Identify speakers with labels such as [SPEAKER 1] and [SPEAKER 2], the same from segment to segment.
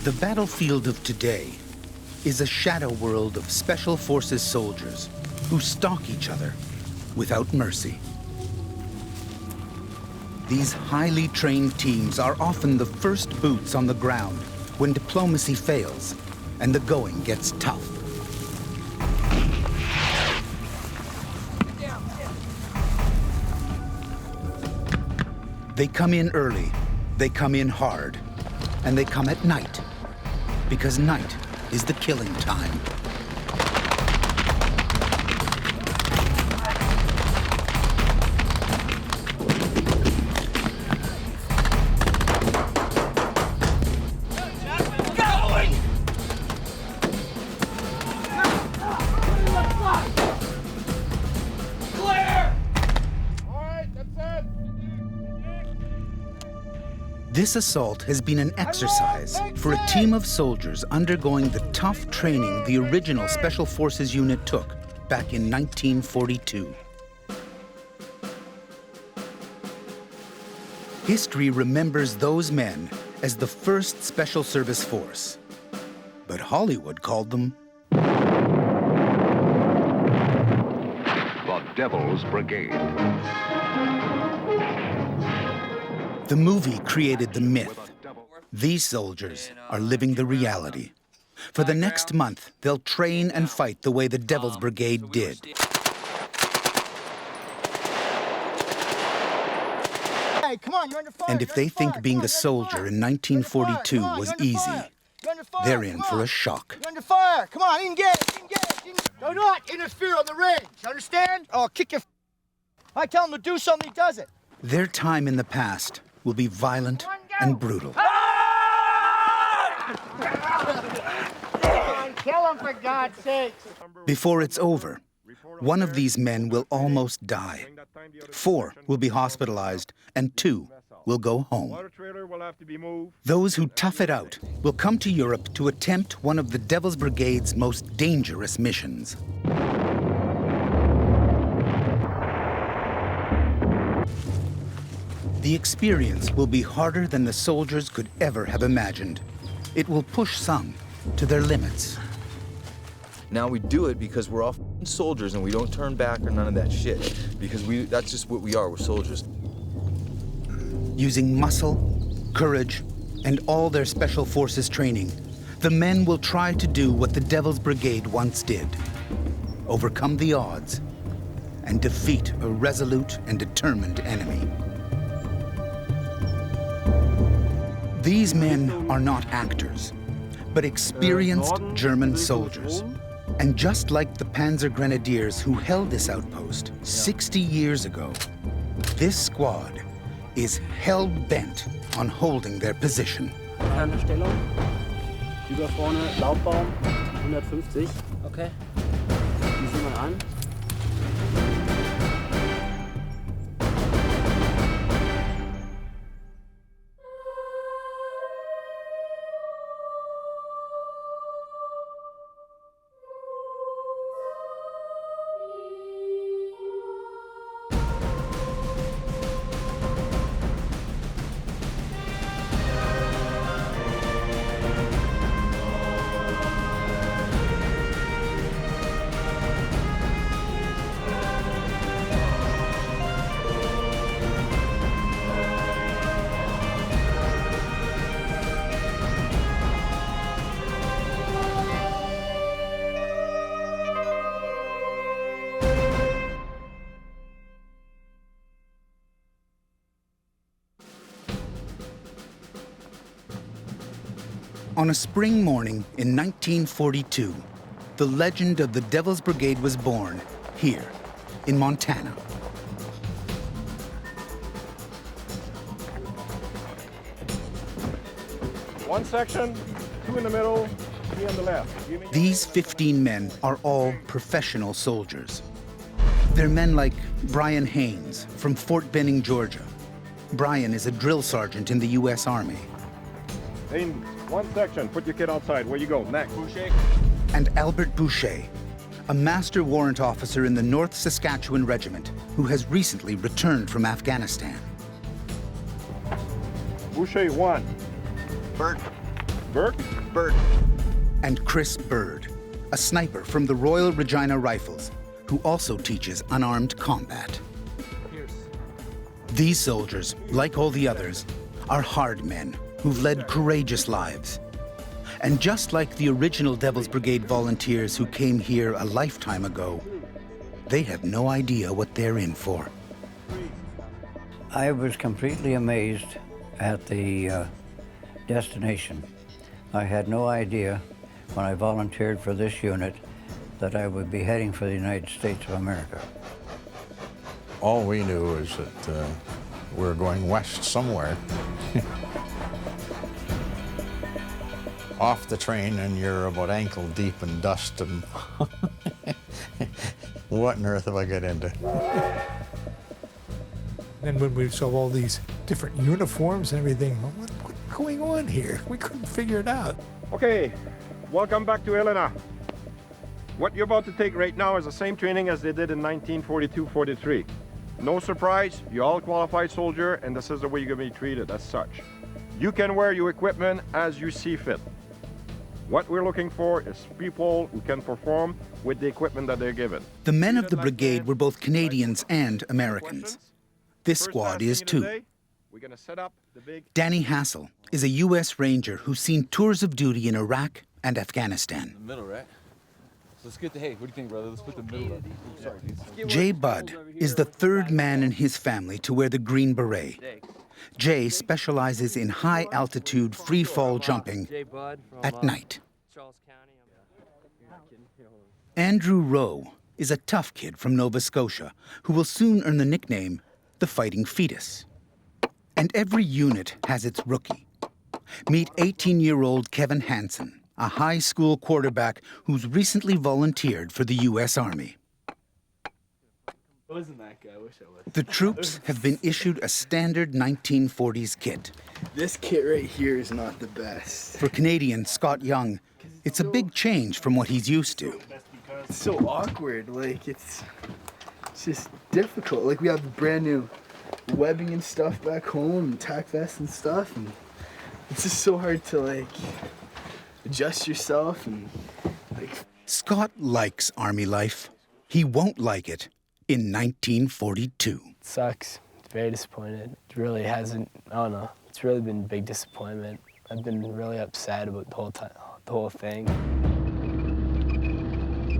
[SPEAKER 1] The battlefield of today is a shadow world of special forces soldiers who stalk each other without mercy. These highly trained teams are often the first boots on the ground when diplomacy fails and the going gets tough. They come in early, they come in hard, and they come at night, because night is the killing time. This assault has been an exercise for a team of soldiers undergoing the tough training the original Special Forces unit took back in 1942. History remembers those men as the first Special Service Force, but Hollywood called them
[SPEAKER 2] the Devil's Brigade.
[SPEAKER 1] The movie created the myth. These soldiers are living the reality. For the next month, they'll train and fight the way the Devil's Brigade did.
[SPEAKER 3] Hey, come on, you're under fire.
[SPEAKER 1] And if they think being a soldier in 1942 was easy, they're in for a shock.
[SPEAKER 3] You're under fire. Come on, engage. Do not interfere on the range. Understand? Or I'll kick your. I tell him to do something, he does it.
[SPEAKER 1] Their time in the past will be violent and brutal.
[SPEAKER 3] Kill him, for God's sake.
[SPEAKER 1] Before it's over, one of these men will almost die. 4 will be hospitalized, and 2 will go home. Those who tough it out will come to Europe to attempt one of the Devil's Brigade's most dangerous missions. The experience will be harder than the soldiers could ever have imagined. It will push some to their limits.
[SPEAKER 4] Now we do it because we're all soldiers and we don't turn back or none of that shit. Because that's just what we are, we're soldiers.
[SPEAKER 1] Using muscle, courage, and all their special forces training, the men will try to do what the Devil's Brigade once did: overcome the odds and defeat a resolute and determined enemy. These men are not actors, but experienced German soldiers. And just like the Panzer Grenadiers who held this outpost 60 years ago, this squad is hell-bent on holding their position.
[SPEAKER 5] Stellung. Über vorne, Laubbaum, 150. Okay. Die sehen wir an.
[SPEAKER 1] On a spring morning in 1942, the legend of the Devil's Brigade was born here in Montana.
[SPEAKER 6] One section, 2 in the middle, 3 on the left.
[SPEAKER 1] These 15 men are all professional soldiers. They're men like Bryan Haines from Fort Benning, Georgia. Bryan is a drill sergeant in the U.S. Army.
[SPEAKER 6] Haines, one section, put your kid outside. Where you go? Next. Boucher.
[SPEAKER 1] And Albert Boucher, a master warrant officer in the North Saskatchewan Regiment who has recently returned from Afghanistan.
[SPEAKER 6] Boucher, 1.
[SPEAKER 3] Bert.
[SPEAKER 6] Burke?
[SPEAKER 3] Bird.
[SPEAKER 1] And Chris Bird, a sniper from the Royal Regina Rifles, who also teaches unarmed combat.
[SPEAKER 3] Pearce.
[SPEAKER 1] These soldiers, like all the others, are hard men who've led courageous lives. And just like the original Devil's Brigade volunteers who came here a lifetime ago, they have no idea what they're in for.
[SPEAKER 2] I was completely amazed at the destination. I had no idea when I volunteered for this unit that I would be heading for the United States of America.
[SPEAKER 7] All we knew is that we were going west somewhere. Off the train and you're about ankle deep in dust and what on earth have I got into?
[SPEAKER 8] And when we saw all these different uniforms and everything, what's going on here? We couldn't figure it out.
[SPEAKER 6] Okay, welcome back to Helena. What you're about to take right now is the same training as they did in 1942-43. No surprise, you're all qualified soldier, and this is the way you're gonna be treated as such. You can wear your equipment as you see fit. What we're looking for is people who can perform with the equipment that they're given.
[SPEAKER 1] The men of the brigade were both Canadians and Americans. This squad is too. Danny Hassel is a U.S. Ranger who's seen tours of duty in Iraq and Afghanistan.
[SPEAKER 9] The middle, right? Let's get the, hey, what do you think, brother? Let's put the middle up. Sorry,
[SPEAKER 1] Jay Budd is the third man in his family to wear the Green Beret. Jay specializes in high-altitude free-fall jumping at night. Andrew Rowe is a tough kid from Nova Scotia who will soon earn the nickname the Fighting Fetus. And every unit has its rookie. Meet 18-year-old Kevin Hanson, a high school quarterback who's recently volunteered for the U.S. Army.
[SPEAKER 9] Wasn't that guy? I wish I was.
[SPEAKER 1] The troops have been issued a standard 1940s kit.
[SPEAKER 10] This kit right here is not the best.
[SPEAKER 1] For Canadian Scott Young, it's a big change from what he's used to.
[SPEAKER 10] It's so awkward, like it's just difficult. Like we have brand new webbing and stuff back home, and tack vests and stuff, and it's just so hard to like adjust yourself and like.
[SPEAKER 1] Scott likes Army life. He won't like it in 1942.
[SPEAKER 11] It sucks. Very disappointed. It really hasn't, I don't know. It's really been a big disappointment. I've been really upset about the whole thing.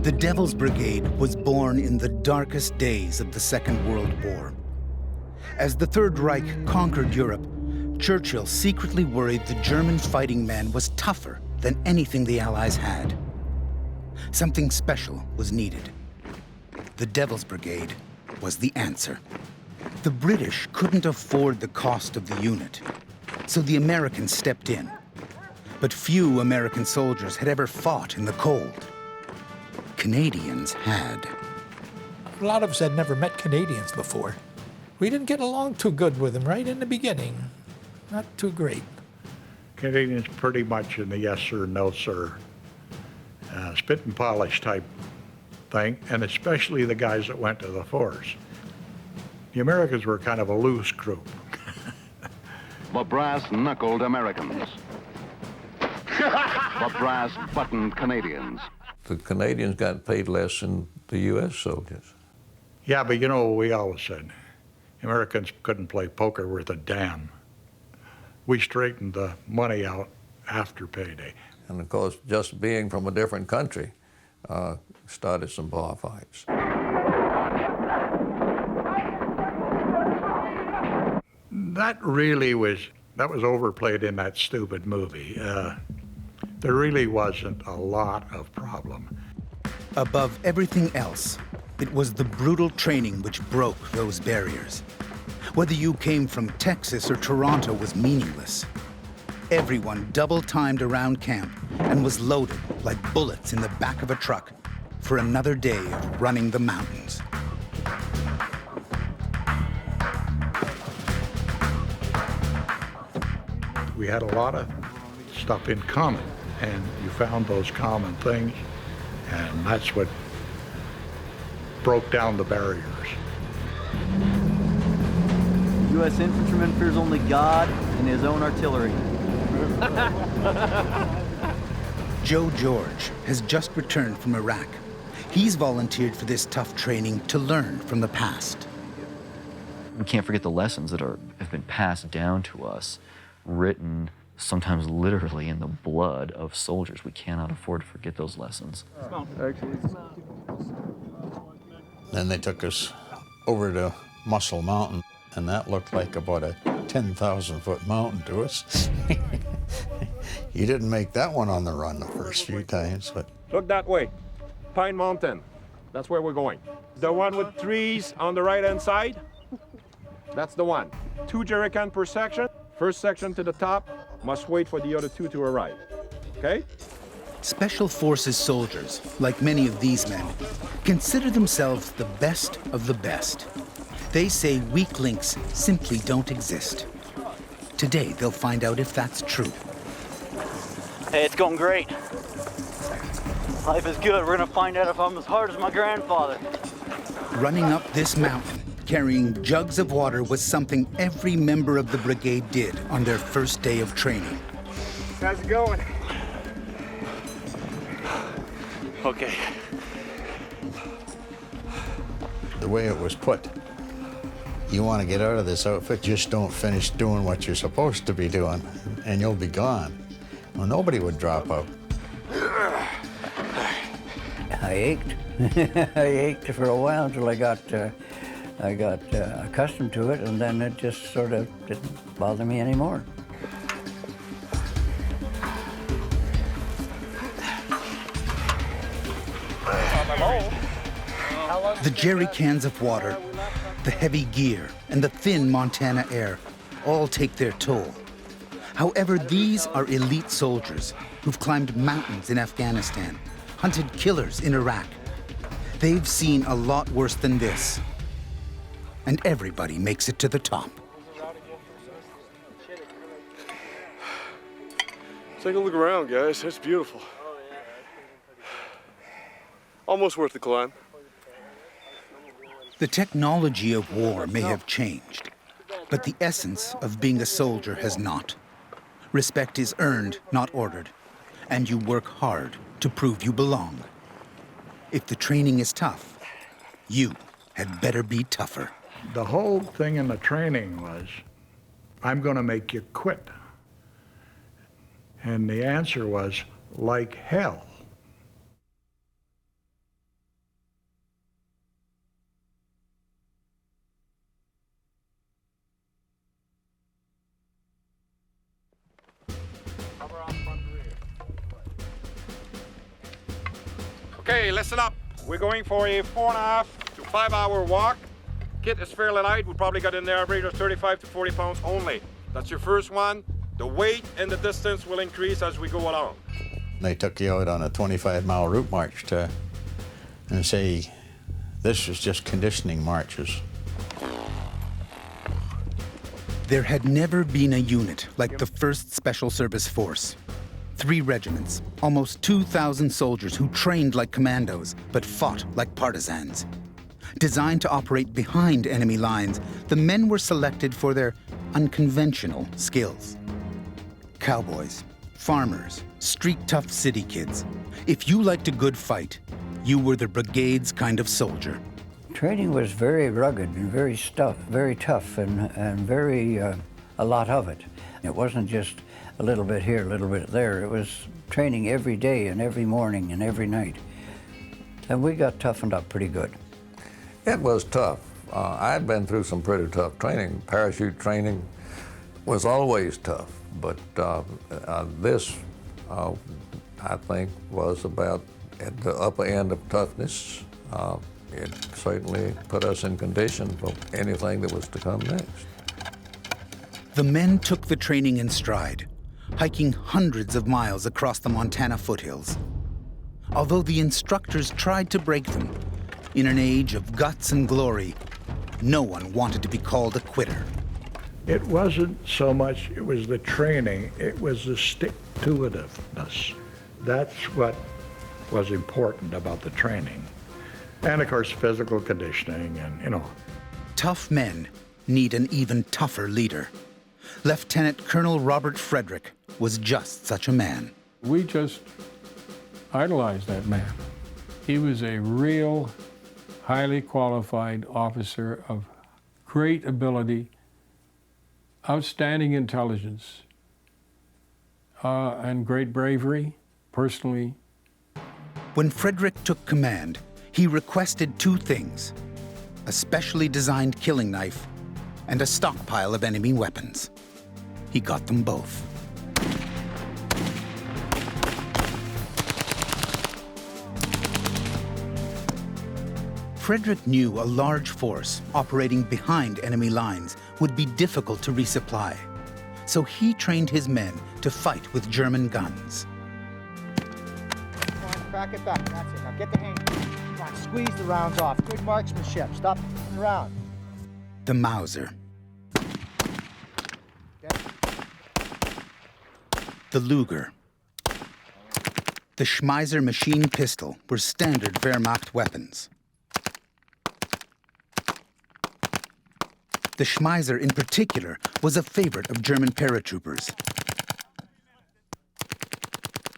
[SPEAKER 1] The Devil's Brigade was born in the darkest days of the Second World War. As the Third Reich conquered Europe, Churchill secretly worried the German fighting man was tougher than anything the Allies had. Something special was needed. The Devil's Brigade was the answer. The British couldn't afford the cost of the unit, so the Americans stepped in. But few American soldiers had ever fought in the cold. Canadians had.
[SPEAKER 8] A lot of us had never met Canadians before. We didn't get along too good with them right in the beginning. Not too great.
[SPEAKER 12] Canadians pretty much in the yes sir, no sir, spit and polish type thing, and especially the guys that went to the force. The Americans were kind of a loose group.
[SPEAKER 13] The brass-knuckled Americans. The brass-buttoned Canadians.
[SPEAKER 7] The Canadians got paid less than the U.S. soldiers.
[SPEAKER 12] Yeah, but you know what we always said? Americans couldn't play poker worth a damn. We straightened the money out after payday.
[SPEAKER 7] And of course, just being from a different country started some bar fights.
[SPEAKER 12] That was overplayed in that stupid movie. There really wasn't a lot of problem.
[SPEAKER 1] Above everything else, it was the brutal training which broke those barriers. Whether you came from Texas or Toronto was meaningless. Everyone double-timed around camp and was loaded like bullets in the back of a truck for another day of running the mountains.
[SPEAKER 12] We had a lot of stuff in common, and you found those common things, and that's what broke down the barriers.
[SPEAKER 14] U.S. infantryman fears only God and his own artillery.
[SPEAKER 1] Joe George has just returned from Iraq. He's volunteered for this tough training to learn from the past.
[SPEAKER 14] We can't forget the lessons that have been passed down to us, written sometimes literally in the blood of soldiers. We cannot afford to forget those lessons.
[SPEAKER 7] Then they took us over to Muscle Mountain, and that looked like about a 10,000-foot mountain to us. You didn't make that one on the run the first few times, but...
[SPEAKER 6] Look that way. Pine Mountain. That's where we're going. The one with trees on the right-hand side, that's the one. 2 jerry cans per section. First section to the top must wait for the other 2 to arrive. Okay?
[SPEAKER 1] Special Forces soldiers, like many of these men, consider themselves the best of the best. They say weak links simply don't exist. Today, they'll find out if that's true.
[SPEAKER 15] Hey, it's going great. Life is good. We're gonna find out if I'm as hard as my grandfather.
[SPEAKER 1] Running up this mountain, carrying jugs of water was something every member of the brigade did on their first day of training.
[SPEAKER 6] How's it going?
[SPEAKER 15] Okay.
[SPEAKER 7] The way it was put, you want to get out of this outfit, just don't finish doing what you're supposed to be doing, and you'll be gone. Well, nobody would drop out.
[SPEAKER 2] I ached. I ached for a while until I got accustomed to it, and then it just sort of didn't bother me anymore.
[SPEAKER 1] The jerry cans of water, the heavy gear, and the thin Montana air all take their toll. However, these are elite soldiers who've climbed mountains in Afghanistan, hunted killers in Iraq. They've seen a lot worse than this. And everybody makes it to the top.
[SPEAKER 16] Take a look around, guys. It's beautiful. Almost worth the climb.
[SPEAKER 1] The technology of war may have changed, but the essence of being a soldier has not. Respect is earned, not ordered, and you work hard to prove you belong. If the training is tough, you had better be tougher.
[SPEAKER 12] The whole thing in the training was, I'm going to make you quit. And the answer was, like hell.
[SPEAKER 6] Okay, listen up. We're going for a 4.5 to 5 hour walk. Kit is fairly light. We probably got in the average of 35 to 40 pounds only. That's your first one. The weight and the distance will increase as we go along.
[SPEAKER 7] They took you out on a 25-mile route march and say, this was just conditioning marches.
[SPEAKER 1] There had never been a unit like the 1st Special Service Force. 3 regiments, almost 2,000 soldiers who trained like commandos, but fought like partisans. Designed to operate behind enemy lines, the men were selected for their unconventional skills. Cowboys, farmers, street-tough city kids. If you liked a good fight, you were the brigade's kind of soldier.
[SPEAKER 2] Training was very rugged and very tough, and very, a lot of it. It wasn't just a little bit here, a little bit there. It was training every day and every morning and every night. And we got toughened up pretty good.
[SPEAKER 17] It was tough. I'd been through some pretty tough training. Parachute training was always tough, but this, I think, was about at the upper end of toughness. It certainly put us in condition for anything that was to come next.
[SPEAKER 1] The men took the training in stride, hiking hundreds of miles across the Montana foothills. Although the instructors tried to break them, in an age of guts and glory, no one wanted to be called a quitter.
[SPEAKER 12] It wasn't so much, it was the training, it was the stick-to-itiveness. That's what was important about the training. And of course, physical conditioning and, you know.
[SPEAKER 1] Tough men need an even tougher leader. Lieutenant Colonel Robert Frederick was just such a man.
[SPEAKER 18] We just idolized that man. He was a real, highly qualified officer of great ability, outstanding intelligence, and great bravery, personally.
[SPEAKER 1] When Frederick took command, he requested two things: a specially designed killing knife and a stockpile of enemy weapons. He got them both. Frederick knew a large force operating behind enemy lines would be difficult to resupply, so he trained his men to fight with German guns.
[SPEAKER 3] Come on, crack it back. That's it. Now get the hang. Come on, squeeze the rounds off. Good marksmanship. Stop f***ing around.
[SPEAKER 1] The Mauser. The Luger. The Schmeisser machine pistol were standard Wehrmacht weapons. The Schmeisser, in particular, was a favorite of German paratroopers.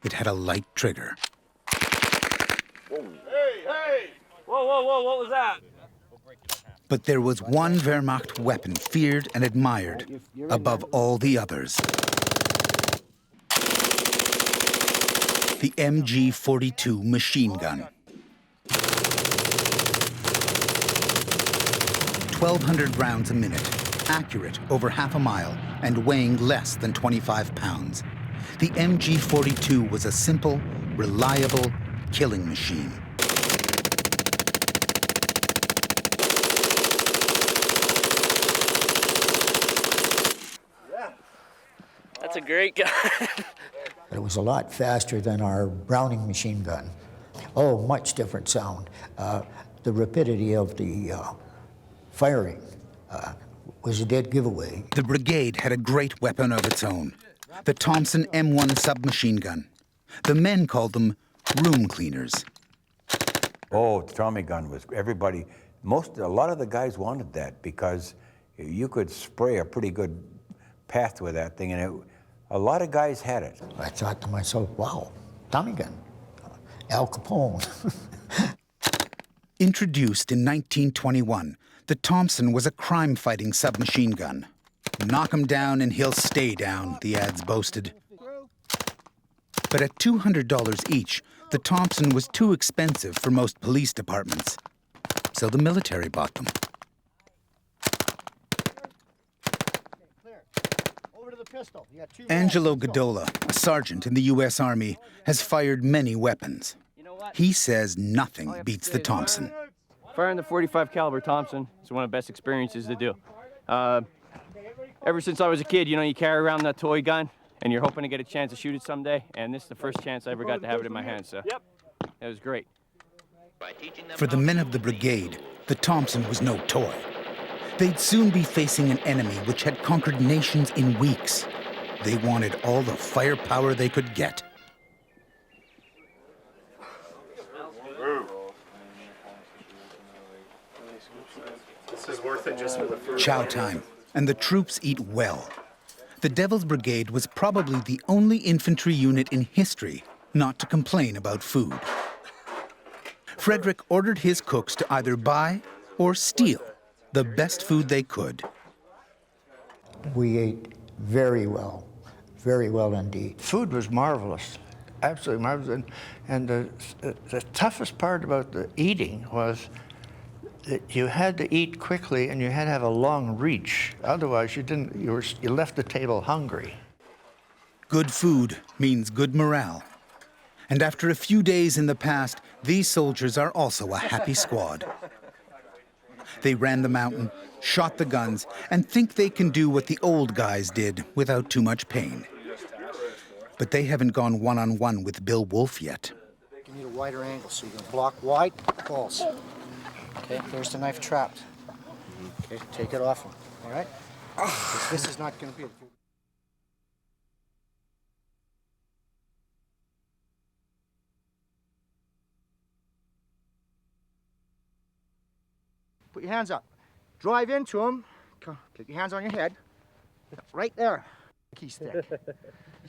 [SPEAKER 1] It had a light trigger.
[SPEAKER 16] Hey, hey! Whoa, whoa, whoa, what was that?
[SPEAKER 1] But there was one Wehrmacht weapon feared and admired above all the others. The MG-42 machine gun. 1,200 rounds a minute, accurate over half a mile, and weighing less than 25 pounds. The MG-42 was a simple, reliable killing machine.
[SPEAKER 19] That's a great gun.
[SPEAKER 20] It was a lot faster than our Browning machine gun. Oh, much different sound. The rapidity of the firing was a dead giveaway.
[SPEAKER 1] The brigade had a great weapon of its own, the Thompson M1 submachine gun. The men called them room cleaners.
[SPEAKER 21] Oh, the Tommy gun was everybody. A lot of the guys wanted that because you could spray a pretty good path with that thing, and a lot of guys had it.
[SPEAKER 20] I thought to myself, wow, Tommy gun, Al Capone.
[SPEAKER 1] Introduced in 1921, the Thompson was a crime-fighting submachine gun. Knock him down and he'll stay down, the ads boasted. But at $200 each, the Thompson was too expensive for most police departments. So the military bought them. Angelo Gadola, a sergeant in the U.S. Army, has fired many weapons. He says nothing beats the Thompson.
[SPEAKER 5] Firing the .45 caliber Thompson is one of the best experiences to do. Ever since I was a kid, you carry around that toy gun, and you're hoping to get a chance to shoot it someday, and this is the first chance I ever got to have it in my hand, so it was great.
[SPEAKER 1] For the men of the brigade, the Thompson was no toy. They'd soon be facing an enemy which had conquered nations in weeks. They wanted all the firepower they could get.
[SPEAKER 22] This is worth it just for the food.
[SPEAKER 1] Chow time, and the troops eat well. The Devil's Brigade was probably the only infantry unit in history not to complain about food. Frederick ordered his cooks to either buy or steal the best food they could.
[SPEAKER 20] We ate very well indeed.
[SPEAKER 23] Food was marvelous, absolutely marvelous. And the toughest part about the eating was that you had to eat quickly and you had to have a long reach. Otherwise, you left the table hungry.
[SPEAKER 1] Good food means good morale. And after a few days in the past, these soldiers are also a happy squad. They ran the mountain, shot the guns, and think they can do what the old guys did without too much pain. But they haven't gone one-on-one with Bill Wolfe yet.
[SPEAKER 3] You need a wider angle, so you're going to block wide, false. Okay, there's the knife trapped. Okay, take it off him, all right? This is not going to be... Put your hands up. Drive into him. Come, get your hands on your head. Right there. Key stick.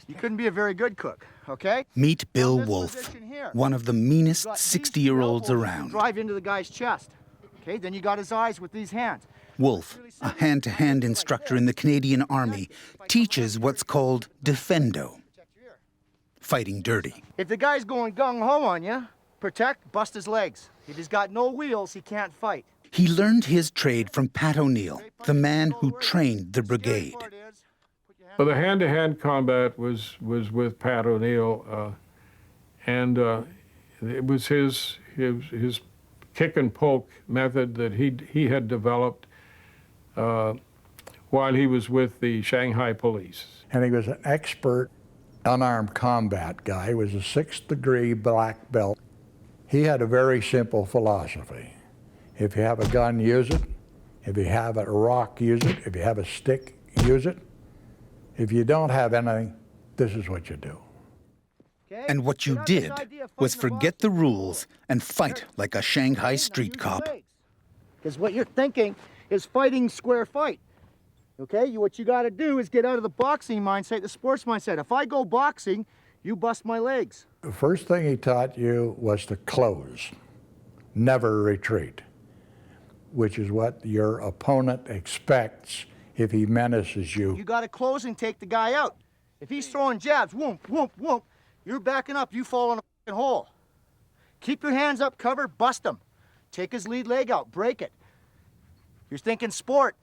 [SPEAKER 3] you couldn't be a very good cook, okay?
[SPEAKER 1] Meet Bill Wolfe, one of the meanest 60-year-olds around.
[SPEAKER 3] Drive into the guy's chest, okay? Then you got his eyes with these hands.
[SPEAKER 1] Wolfe, a hand-to-hand instructor in the Canadian Army, teaches what's called defendo, fighting dirty.
[SPEAKER 3] If the guy's going gung-ho on you, protect, bust his legs. If he's got no wheels, he can't fight.
[SPEAKER 1] He learned his trade from Pat O'Neill, the man who trained the brigade.
[SPEAKER 18] Well, the hand-to-hand combat was with Pat O'Neill, and it was his kick and poke method that he had developed while he was with the Shanghai police.
[SPEAKER 12] And he was an expert unarmed combat guy. He was a 6th degree black belt. He had a very simple philosophy. If you have a gun, use it. If you have a rock, use it. If you have a stick, use it. If you don't have anything, this is what you do.
[SPEAKER 1] And what you did was forget the rules and fight like a Shanghai street cop.
[SPEAKER 3] Because what you're thinking is fighting square fight. Okay, what you got to do is get out of the boxing mindset, the sports mindset. If I go boxing, you bust my legs.
[SPEAKER 12] The first thing he taught you was to close, never retreat, which is what your opponent expects if he menaces you.
[SPEAKER 3] You got to close and take the guy out. If he's throwing jabs, whoomp, whoomp, whoomp, you're backing up, you fall in a fucking hole. Keep your hands up, cover, bust him. Take his lead leg out, break it. You're thinking sport.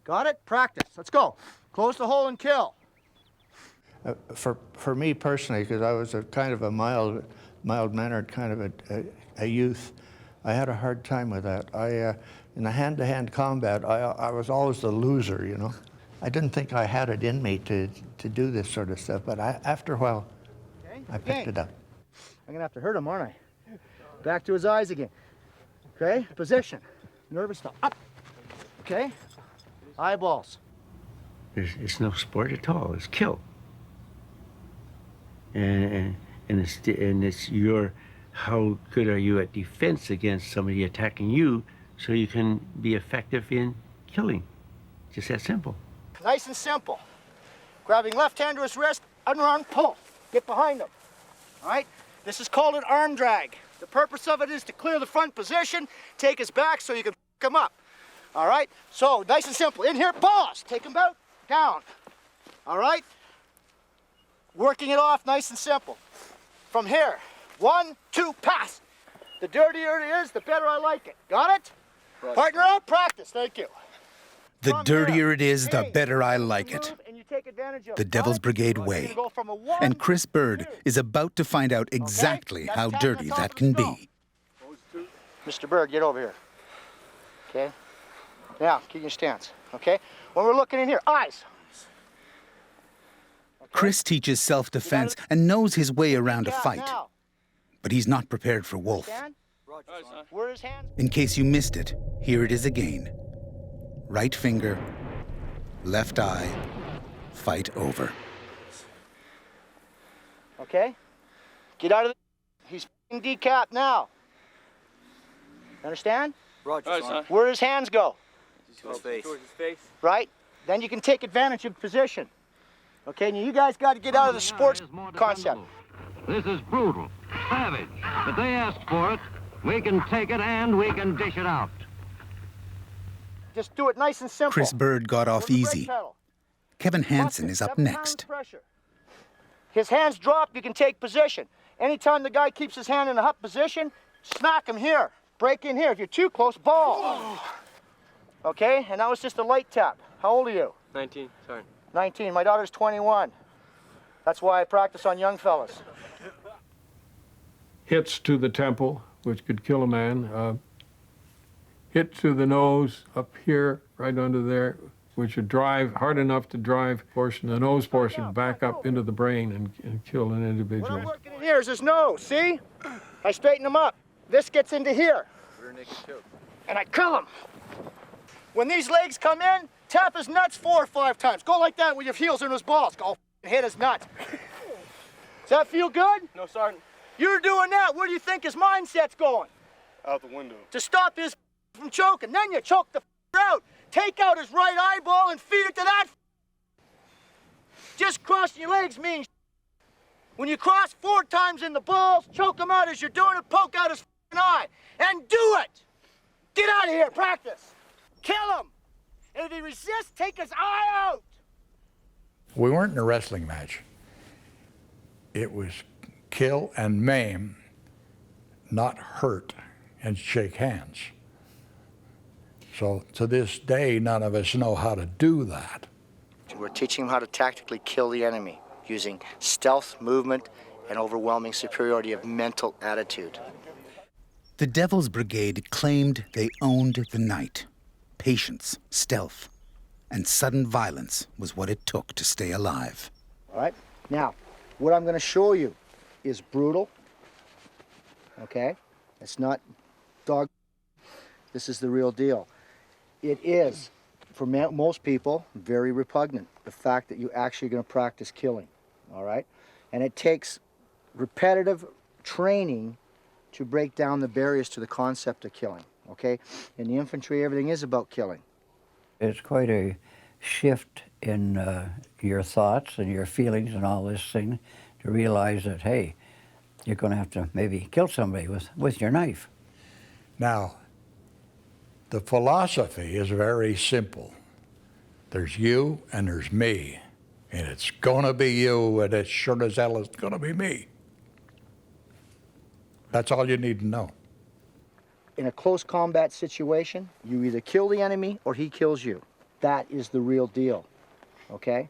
[SPEAKER 3] Got it? Practice. Let's go. Close the hole and kill.
[SPEAKER 23] For me personally, because I was a kind of a mild-mannered kind of a youth, I had a hard time with that. In the hand-to-hand combat, I was always the loser, you know. I didn't think I had it in me to do this sort of stuff, but after a while, I picked it up.
[SPEAKER 3] I'm gonna have to hurt him, aren't I? Back to his eyes again. Okay, position. Nervous stuff. Up. Okay, eyeballs.
[SPEAKER 4] It's no sport at all. It's kill. And it's your, how good are you at defense against somebody attacking you, so you can be effective in killing. Just that simple.
[SPEAKER 3] Nice and simple. Grabbing left hand to his wrist, underarm pull. Get behind him. All right? This is called an arm drag. The purpose of it is to clear the front position, take his back so you can pick him up. All right? So, nice and simple. In here, pause. Take him out, down. All right? Working it off nice and simple. From here, 1, 2, pass. The dirtier it is, the better I like it. Got it? Right. Partner up, practice. Thank you.
[SPEAKER 1] The dirtier it is, the better I like it. The Devil's Brigade way. And Chris Bird is about to find out exactly how dirty that can be.
[SPEAKER 3] Mr. Bird, get over here. Okay? Now, keep your stance. Okay? When we're looking in here, eyes.
[SPEAKER 1] Chris teaches self-defense and knows his way around a fight. But he's not prepared for Wolfe. In case you missed it, here it is again. Right finger, left eye, fight over.
[SPEAKER 3] Okay? Get out of the... He's f***ing decapped now. Understand?
[SPEAKER 5] Roger, son.
[SPEAKER 3] Where does hands go?
[SPEAKER 5] Towards his face.
[SPEAKER 3] Right? Then you can take advantage of position. Okay, now you guys got to get out of the sports concept.
[SPEAKER 9] This is brutal, savage, but they asked for it. We can take it and we can dish it out.
[SPEAKER 3] Just do it nice and simple.
[SPEAKER 1] Chris Bird got off easy. Kevin Hanson is up next.
[SPEAKER 3] His hands drop, you can take position. Anytime the guy keeps his hand in a up position, smack him here. Break in here. If you're too close, ball. Okay, and that was just a light tap. How old are you?
[SPEAKER 5] 19, sorry.
[SPEAKER 3] 19. My daughter's 21. That's why I practice on young fellas.
[SPEAKER 18] Hits to the temple, which could kill a man. Hit to the nose, up here, right under there, which would drive, hard enough to drive the nose portion back up into the brain and kill an individual.
[SPEAKER 3] What I'm working in here is his nose, see? I straighten him up. This gets into here. And I kill him. When these legs come in, tap his nuts 4 or 5 times. Go like that with your heels in his balls. Go hit his nuts. Does that feel good?
[SPEAKER 5] No, Sergeant.
[SPEAKER 3] You're doing that. Where do you think his mindset's going?
[SPEAKER 22] Out the window.
[SPEAKER 3] To stop his from choking. Then you choke the out. Take out his right eyeball and feed it to that. Just crossing your legs means when you cross 4 times in the balls, choke him out as you're doing it, poke out his f***ing eye, and do it! Get out of here, practice! Kill him! And if he resists, take his eye out!
[SPEAKER 12] We weren't in a wrestling match. It was kill and maim, not hurt and shake hands. So to this day, none of us know how to do that.
[SPEAKER 3] We're teaching him how to tactically kill the enemy using stealth, movement, and overwhelming superiority of mental attitude.
[SPEAKER 1] The Devil's Brigade claimed they owned the night. Patience, stealth, and sudden violence was what it took to stay alive.
[SPEAKER 3] All right? Now, what I'm going to show you is brutal. Okay? It's not dog. This is the real deal. It is, for most people, very repugnant, the fact that you actually are going to practice killing. All right? And it takes repetitive training to break down the barriers to the concept of killing. Okay? In the infantry, everything is about killing.
[SPEAKER 2] It's quite a shift in your thoughts and your feelings and all this thing to realize that, hey, you're going to have to maybe kill somebody with your knife.
[SPEAKER 12] Now, the philosophy is very simple. There's you and there's me. And it's going to be you, and as sure as hell it's going to be me. That's all you need to know.
[SPEAKER 3] In a close combat situation, you either kill the enemy or he kills you. That is the real deal, okay?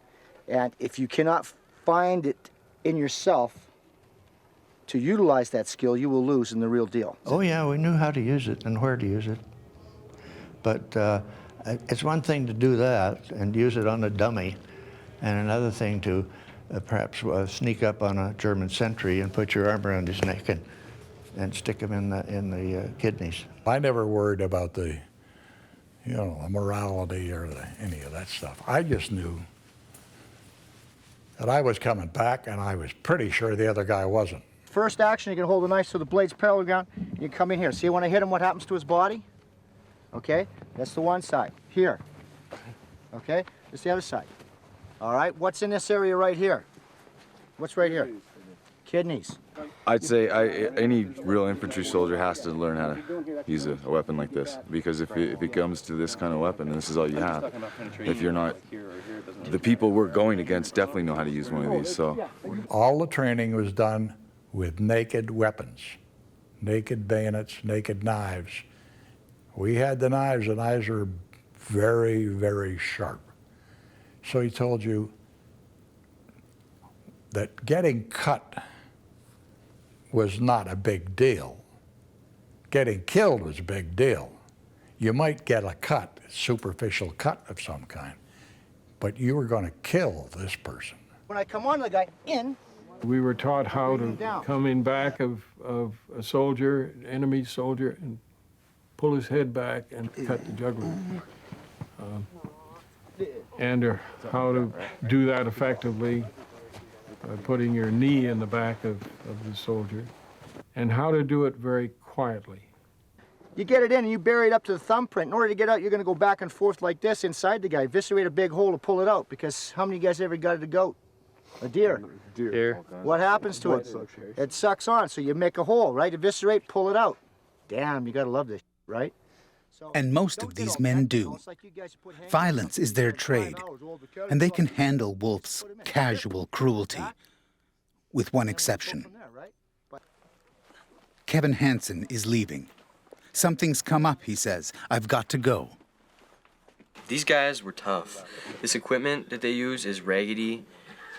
[SPEAKER 3] And if you cannot find it in yourself to utilize that skill, you will lose in the real deal.
[SPEAKER 23] Oh yeah, we knew how to use it and where to use it. But it's one thing to do that and use it on a dummy, and another thing to perhaps sneak up on a German sentry and put your arm around his neck and stick him in the kidneys.
[SPEAKER 12] I never worried about the, morality or any of that stuff. I just knew that I was coming back, and I was pretty sure the other guy wasn't.
[SPEAKER 3] First action, you can hold the knife so the blade's parallel to the ground. You come in here. See when I hit him, what happens to his body? Okay, that's the one side. Here. Okay, that's the other side. All right, what's in this area right here? What's right here? Kidneys.
[SPEAKER 8] I'd say any real infantry soldier has to learn how to use a weapon like this, because if it comes to this kind of weapon and this is all you have, if you're not, the people we're going against definitely know how to use one of these. So
[SPEAKER 12] all the training was done with naked weapons, naked bayonets, naked knives. We had the knives were very, very sharp. So he told you that getting cut was not a big deal. Getting killed was a big deal. You might get a cut, a superficial cut of some kind, but you were going to kill this person.
[SPEAKER 3] When I come on the guy, in.
[SPEAKER 18] We were taught how to come in back of a soldier, enemy soldier, and pull his head back and cut the jugular. And how to do that effectively by putting your knee in the back of the soldier, and how to do it very quietly.
[SPEAKER 3] You get it in and you bury it up to the thumbprint. In order to get out, you're going to go back and forth like this inside the guy, eviscerate a big hole to pull it out, because how many of you guys ever got a goat? A deer?
[SPEAKER 8] Deer.
[SPEAKER 3] What happens to it? It sucks on, so you make a hole, right? Eviscerate, pull it out. Damn, you got to love this, right?
[SPEAKER 1] And most of these men do. Violence is their trade, and they can handle Wolf's casual cruelty, with one exception. Kevin Hanson is leaving. Something's come up, he says. I've got to go.
[SPEAKER 10] These guys were tough. This equipment that they use is raggedy.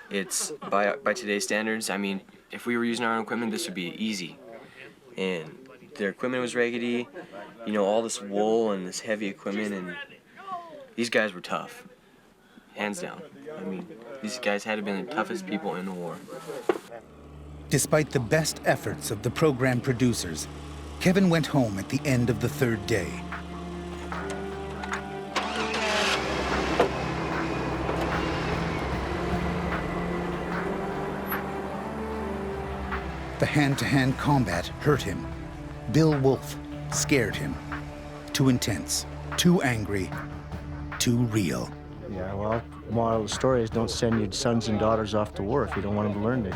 [SPEAKER 10] It's, by today's standards, I mean, if we were using our own equipment, this would be easy. And their equipment was raggedy, all this wool and this heavy equipment, and these guys were tough, hands down. I mean, these guys had to have been the toughest people in the war.
[SPEAKER 1] Despite the best efforts of the program producers, Kevin went home at the end of the third day. The hand-to-hand combat hurt him. Bill Wolfe scared him. Too intense, too angry, too real.
[SPEAKER 3] Yeah, well, moral of the story is don't send your sons and daughters off to war if you don't want them to learn it.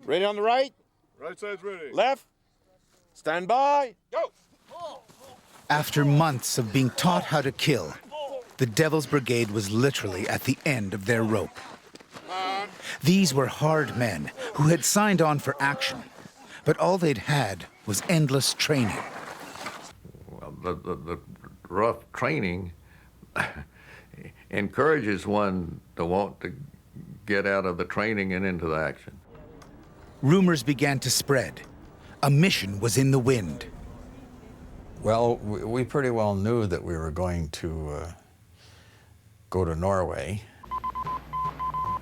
[SPEAKER 16] Ready on the right?
[SPEAKER 6] Right side's ready.
[SPEAKER 16] Left? Stand by. Go!
[SPEAKER 1] After months of being taught how to kill, the Devil's Brigade was literally at the end of their rope. These were hard men who had signed on for action, but all they'd had was endless training.
[SPEAKER 17] Well, the rough training encourages one to want to get out of the training and into the action.
[SPEAKER 1] Rumors began to spread. A mission was in the wind.
[SPEAKER 7] Well, we pretty well knew that we were going to go to Norway.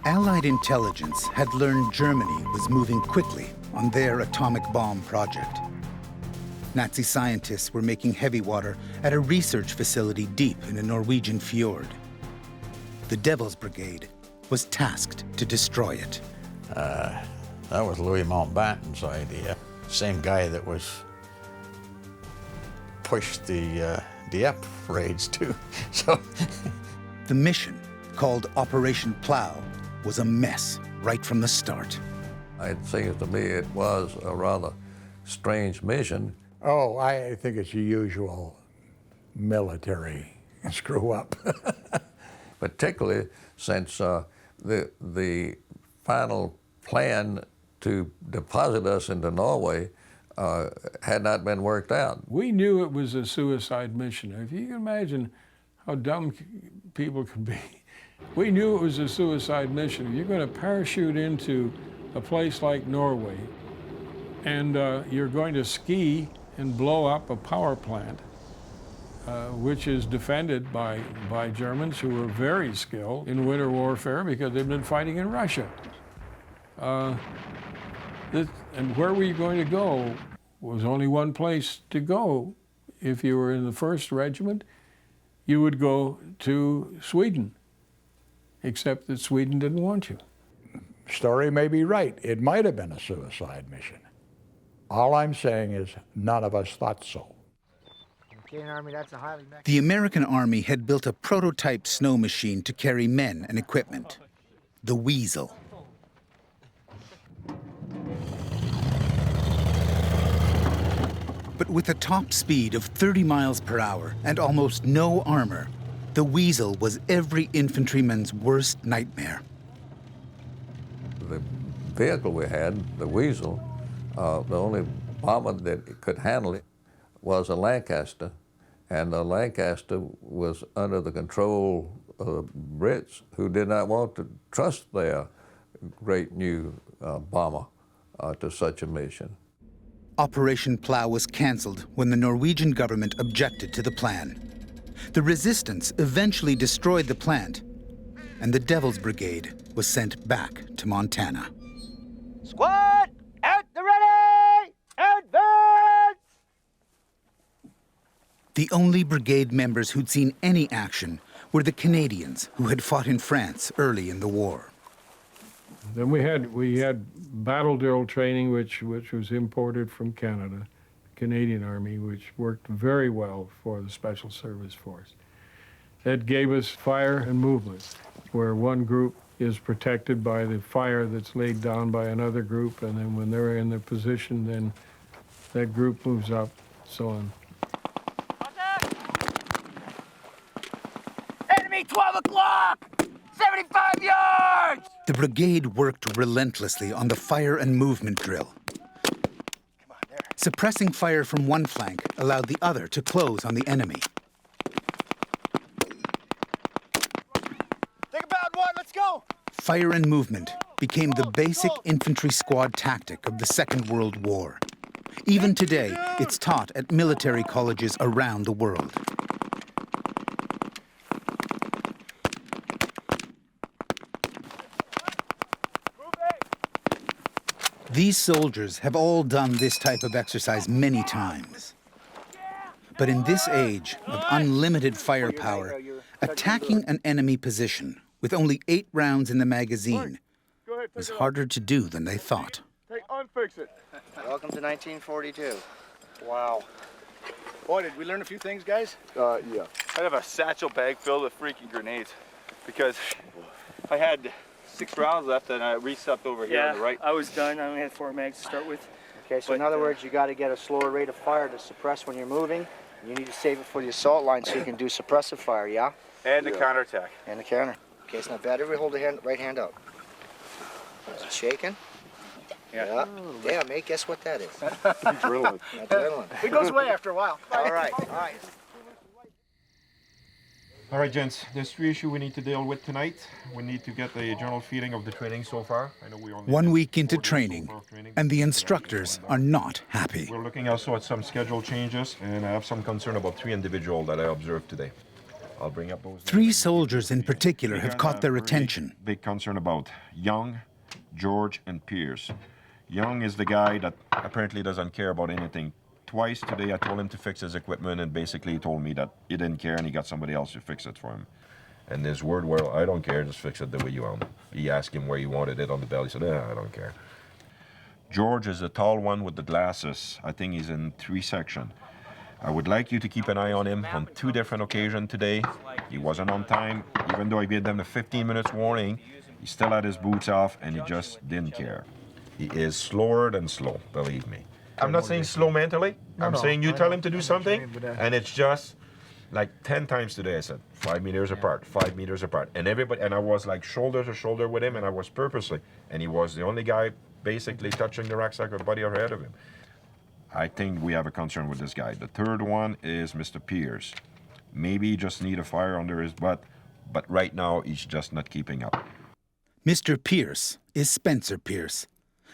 [SPEAKER 1] Allied intelligence had learned Germany was moving quickly on their atomic bomb project. Nazi scientists were making heavy water at a research facility deep in a Norwegian fjord. The Devil's Brigade was tasked to destroy it.
[SPEAKER 7] That was Louis Mountbatten's idea. Same guy that was pushed the Dieppe raids too. So
[SPEAKER 1] the mission, called Operation Plow, was a mess right from the start.
[SPEAKER 17] It seems to me it was a rather strange mission.
[SPEAKER 12] Oh, I think it's your usual military screw up.
[SPEAKER 17] Particularly since the final plan to deposit us into Norway had not been worked out.
[SPEAKER 18] We knew it was a suicide mission. If you can imagine how dumb people can be. We knew it was a suicide mission. If you're going to parachute into a place like Norway and you're going to ski and blow up a power plant, which is defended by Germans who are very skilled in winter warfare because they've been fighting in Russia. And where were you going to go? Was only one place to go. If you were in the 1st Regiment, you would go to Sweden, except that Sweden didn't want you.
[SPEAKER 12] Story may be right. It might have been a suicide mission. All I'm saying is none of us thought so.
[SPEAKER 1] The American Army had built a prototype snow machine to carry men and equipment, the Weasel. But with a top speed of 30 miles per hour and almost no armor, the Weasel was every infantryman's worst nightmare.
[SPEAKER 17] The vehicle we had, the Weasel, the only bomber that could handle it was a Lancaster, and the Lancaster was under the control of the Brits, who did not want to trust their great new bomber to such a mission.
[SPEAKER 1] Operation Plow was cancelled when the Norwegian government objected to the plan. The resistance eventually destroyed the plant, and the Devil's Brigade was sent back to Montana.
[SPEAKER 3] Squad, at the ready! Advance!
[SPEAKER 1] The only brigade members who'd seen any action were the Canadians who had fought in France early in the war.
[SPEAKER 18] Then we had battle drill training, which was imported from Canada, the Canadian Army, which worked very well for the Special Service Force. It gave us fire and movement, where one group is protected by the fire that's laid down by another group, and then when they're in their position, then that group moves up, so on.
[SPEAKER 3] Enemy 12 o'clock! 75 yards!
[SPEAKER 1] The brigade worked relentlessly on the fire and movement drill. Suppressing fire from one flank allowed the other to close on the enemy.
[SPEAKER 3] Think about one, let's go!
[SPEAKER 1] Fire and movement became the basic infantry squad tactic of the Second World War. Even today, it's taught at military colleges around the world. These soldiers have all done this type of exercise many times. But in this age of unlimited firepower, attacking an enemy position with only 8 rounds in the magazine was harder to do than they thought.
[SPEAKER 6] Hey, unfix it.
[SPEAKER 3] Welcome to 1942. Wow. Boy, did we learn a few things, guys?
[SPEAKER 6] Yeah.
[SPEAKER 11] I have a satchel bag filled with freaking grenades because I had 6 rounds left and I resupped over here on the right.
[SPEAKER 22] I was done. I only had 4 mags to start with.
[SPEAKER 3] Okay, so in other words, you got to get a slower rate of fire to suppress when you're moving. You need to save it for the assault line so you can do suppressive fire, yeah?
[SPEAKER 11] And the counterattack.
[SPEAKER 3] And the counter. Okay, it's not bad. Everybody hold the right hand out. Is it shaking? Yeah. Yeah, mate, guess what that is?
[SPEAKER 6] Adrenaline.
[SPEAKER 3] Adrenaline. It goes away after a while. All right, all right.
[SPEAKER 6] All right, gents, there's 3 issues we need to deal with tonight. We need to get a general feeling of the training so far. I know we only
[SPEAKER 1] 1 week into training, and the instructors are not happy.
[SPEAKER 6] We're looking also at some schedule changes, and I have some concern about 3 individuals that I observed today. I'll bring up those.
[SPEAKER 1] 3 soldiers in particular have caught their attention.
[SPEAKER 6] Big concern about Young, George, and Pearce. Young is the guy that apparently doesn't care about anything. Twice today I told him to fix his equipment, and basically he told me that he didn't care and he got somebody else to fix it for him. And his word, well, I don't care, just fix it the way you want. He asked him where he wanted it on the belt. He said, I don't care. George is the tall one with the glasses. I think he's in 3 sections. I would like you to keep an eye on him on 2 different occasions today. He wasn't on time. Even though I gave them the 15 minutes warning, he still had his boots off and he just didn't care. He is slower than slow, believe me. I'm not saying slow mentally. I'm saying you tell him to do something, and it's just like 10 times today I said, 5 meters apart, 5 meters apart. And everybody, and I was like shoulder to shoulder with him, and I was purposely. And he was the only guy basically touching the rucksack with a buddy ahead of him. I think we have a concern with this guy. The 3rd one is Mr. Pearce. Maybe he just need a fire under his butt, but right now he's just not keeping up.
[SPEAKER 1] Mr. Pearce is Spencer Pearce,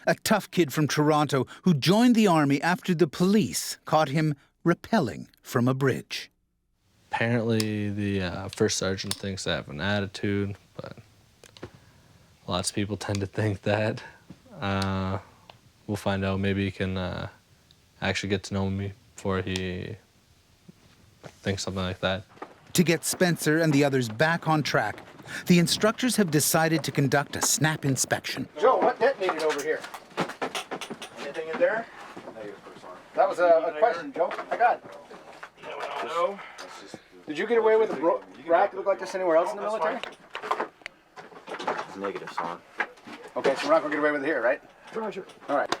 [SPEAKER 1] a tough kid from Toronto who joined the army after the police caught him rappelling from a bridge.
[SPEAKER 13] Apparently the first sergeant thinks I have an attitude, but lots of people tend to think that. We'll find out. Maybe he can actually get to know me before he thinks something like that.
[SPEAKER 1] To get Spencer and the others back on track, the instructors have decided to conduct a snap inspection.
[SPEAKER 3] Joe, what detonated over here? Anything in there? That was a question, Joe. I got it. No. Did you get away with a rack that looked like this anywhere else in the military?
[SPEAKER 10] It's negative, son.
[SPEAKER 3] Okay, so we're not going to get away with it here, right? Roger. All right.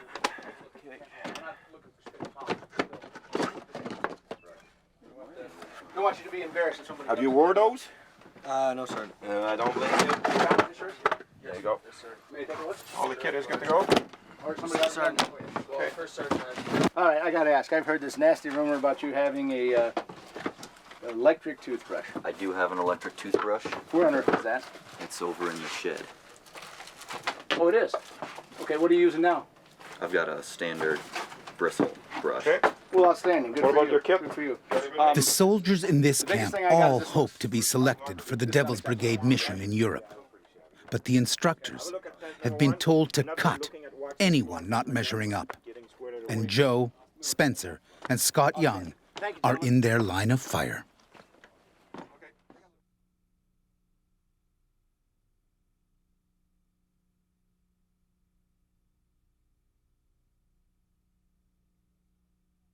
[SPEAKER 3] I don't want you to be embarrassed if somebody...
[SPEAKER 6] Have you wore those?
[SPEAKER 10] No, sir. I don't blame you.
[SPEAKER 6] There you go.
[SPEAKER 3] Yes, sir. May I take a look?
[SPEAKER 6] All the kit is good to go?
[SPEAKER 3] Or somebody else? Okay. First sergeant. All right, I got to ask. I've heard this nasty rumor about you having a electric toothbrush.
[SPEAKER 10] I do have an electric toothbrush.
[SPEAKER 3] Where on earth is that?
[SPEAKER 10] It's over in the shed.
[SPEAKER 3] Oh, it is? Okay, what are you using now?
[SPEAKER 10] I've got a standard bristle brush.
[SPEAKER 3] Okay. Well, outstanding. Good
[SPEAKER 6] What
[SPEAKER 3] for
[SPEAKER 6] about
[SPEAKER 3] you.
[SPEAKER 6] your kit?
[SPEAKER 3] Good for you.
[SPEAKER 1] The soldiers in this
[SPEAKER 3] biggest
[SPEAKER 1] camp
[SPEAKER 3] thing I got
[SPEAKER 1] all
[SPEAKER 3] is this
[SPEAKER 1] hope to be selected for the Devil's Brigade mission in Europe. But the instructors have been told to cut anyone not measuring up. And Joe, Spencer, and Scott Young are in their line of fire.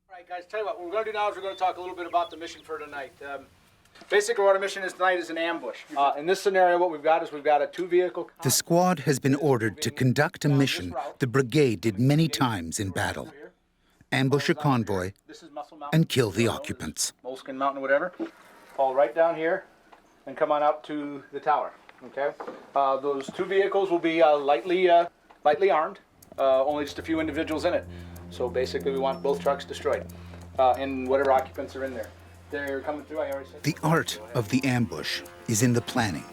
[SPEAKER 3] All right, guys, tell you what we're going to do now is we're going to talk a little bit about the mission for tonight. Basically, what our mission is tonight is an ambush. In this scenario, what we've got is we've got a 2-vehicle...
[SPEAKER 1] The squad has been ordered to conduct a mission the brigade did many times in battle. Ambush a convoy and kill the occupants.
[SPEAKER 3] Moleskin Mountain, whatever. Fall right down here and come on up to the tower, okay? Those 2 vehicles will be lightly armed, only just a few individuals in it. So basically, we want both trucks destroyed and whatever occupants are in there. They're coming through, I already said.
[SPEAKER 1] The art of the ambush is in the planning.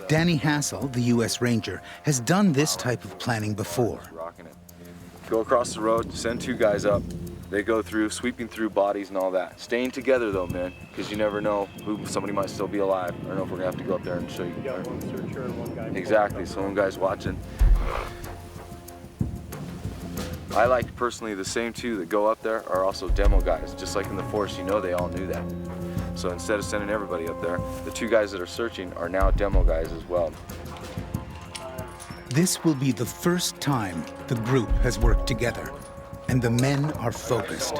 [SPEAKER 1] Danny Hassel, the U.S. Ranger, has done this type of planning before.
[SPEAKER 8] Go across the road, send 2 guys up. They go through, sweeping through bodies and all that. Staying together though, man, because you never know who somebody might still be alive. I don't know if we're gonna have to go up there and show you.
[SPEAKER 22] You got one searcher and one guy.
[SPEAKER 8] Exactly, so one guy's watching. I like personally the same 2 that go up there are also demo guys. Just like in the force, you know they all knew that. So instead of sending everybody up there, the 2 guys that are searching are now demo guys as well.
[SPEAKER 1] This will be the first time the group has worked together, and the men are focused.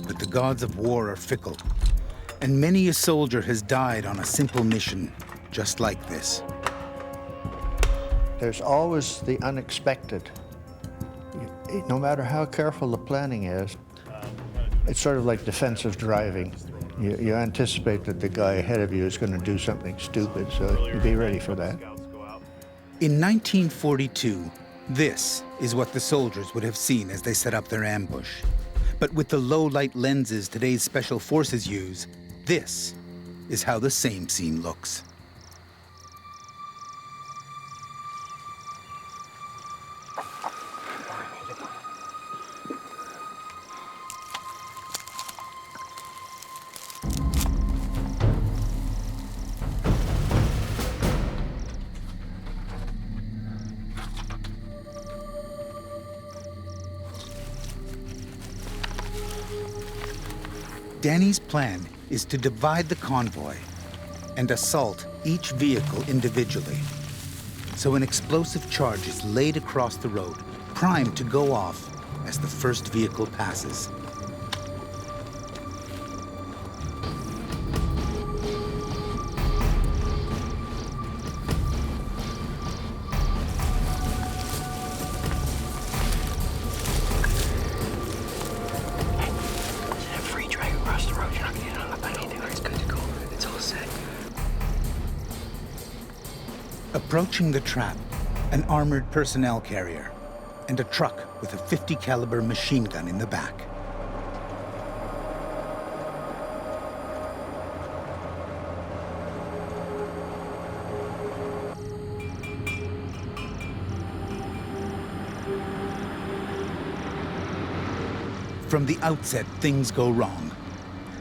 [SPEAKER 1] But the gods of war are fickle, and many a soldier has died on a simple mission just like this.
[SPEAKER 23] There's always the unexpected. No matter how careful the planning is, it's sort of like defensive driving. You anticipate that the guy ahead of you is going to do something stupid, so you be ready for that.
[SPEAKER 1] In 1942, this is what the soldiers would have seen as they set up their ambush. But with the low-light lenses today's special forces use, this is how the same scene looks. Danny's plan is to divide the convoy and assault each vehicle individually. So an explosive charge is laid across the road, primed to go off as the first vehicle passes. Approaching the trap, an armored personnel carrier and a truck with a .50 caliber machine gun in the back. From the outset, things go wrong.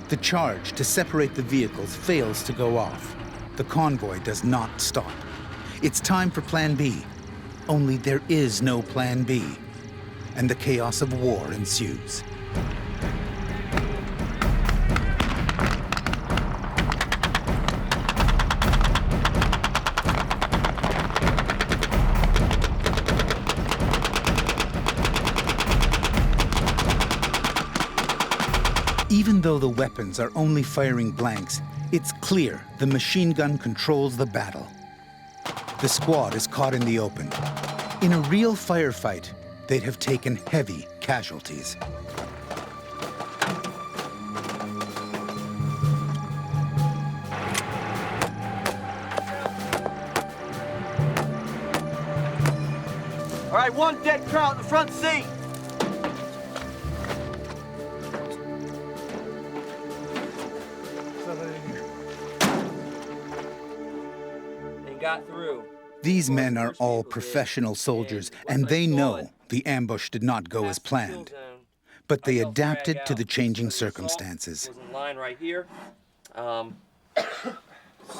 [SPEAKER 1] The charge to separate the vehicles fails to go off. The convoy does not stop. It's time for Plan B. Only there is no Plan B, and the chaos of war ensues. Even though the weapons are only firing blanks, it's clear the machine gun controls the battle. The squad is caught in the open. In a real firefight, they'd have taken heavy casualties.
[SPEAKER 14] All right, one dead crowd in the front seat. They got through.
[SPEAKER 1] These men are all professional soldiers, and they know the ambush did not go as planned. But they adapted to the changing circumstances.
[SPEAKER 14] Was in line right here. So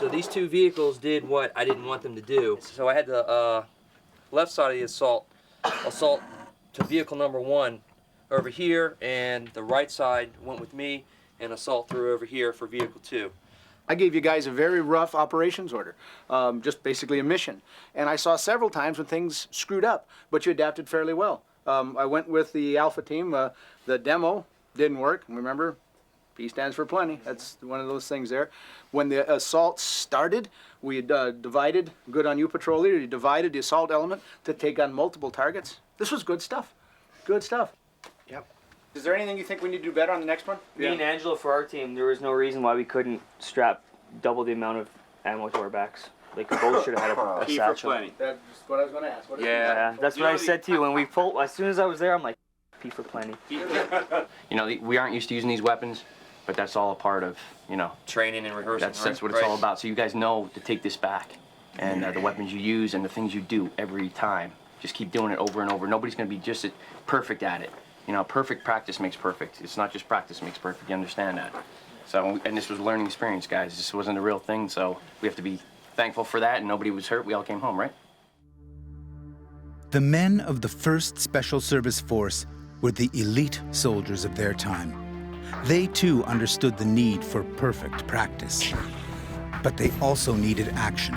[SPEAKER 14] these two vehicles did what I didn't want them to do. So I had the left side of the assault to vehicle number 1 over here, and the right side went with me and assault through over here for vehicle 2.
[SPEAKER 3] I gave you guys a very rough operations order, just basically a mission. And I saw several times when things screwed up, but you adapted fairly well. I went with the Alpha team. The demo didn't work. Remember, P stands for plenty. That's one of those things there. When the assault started, we divided, good on you, patrol leader, you divided the assault element to take on multiple targets. This was good stuff. Good stuff. Yep. Is there anything you think we need to do better on the next one?
[SPEAKER 15] Me and Angelo, for our team, there was no reason why we couldn't strap double the amount of ammo to our backs. Like, we both should have had a satchel.
[SPEAKER 3] That's what I was going to ask.
[SPEAKER 15] Yeah, that's what I said to you when we pulled. As soon as I was there, I'm like, P for plenty.
[SPEAKER 5] You know, we aren't used to using these weapons, but that's all a part of, you know,
[SPEAKER 10] training and rehearsing.
[SPEAKER 5] That's what it's all about. So you guys know to take this back, and the weapons you use and the things you do every time. Just keep doing it over and over. Nobody's going to be just perfect at it. You know, perfect practice makes perfect. It's not just practice makes perfect. You understand that? So, and this was a learning experience, guys. This wasn't a real thing, so we have to be thankful for that, and nobody was hurt. We all came home, right?
[SPEAKER 1] The men of the 1st Special Service Force were the elite soldiers of their time. They, too, understood the need for perfect practice. But they also needed action.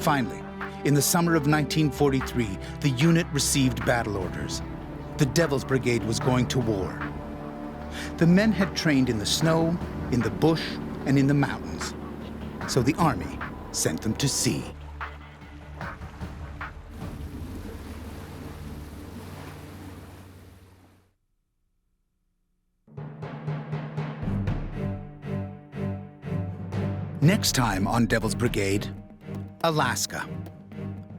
[SPEAKER 1] Finally, in the summer of 1943, the unit received battle orders. The Devil's Brigade was going to war. The men had trained in the snow, in the bush, and in the mountains. So the Army sent them to sea. Next time on Devil's Brigade, Alaska.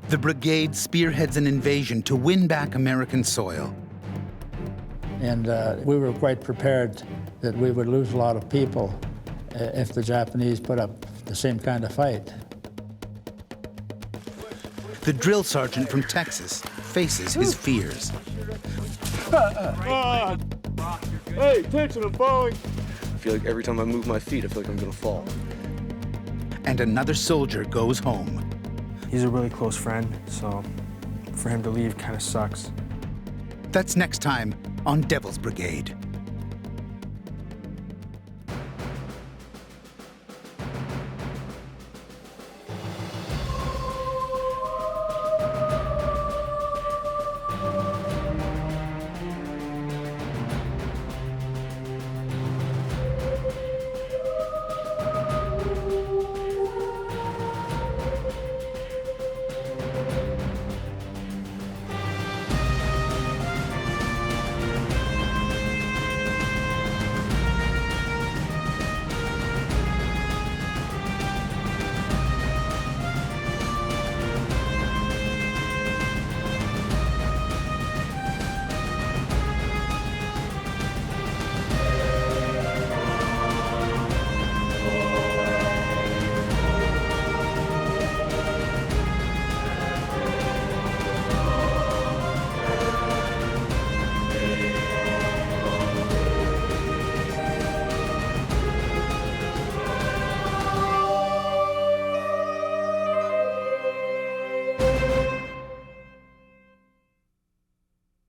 [SPEAKER 1] The brigade spearheads an invasion to win back American soil.
[SPEAKER 19] And we were quite prepared that we would lose a lot of people if the Japanese put up the same kind of fight.
[SPEAKER 1] The drill sergeant from Texas faces his fears.
[SPEAKER 16] Hey, attention, I'm falling.
[SPEAKER 20] I feel like every time I move my feet, I feel like I'm gonna fall.
[SPEAKER 1] And another soldier goes home.
[SPEAKER 21] He's a really close friend, so for him to leave kind of sucks.
[SPEAKER 1] That's next time on Devil's Brigade.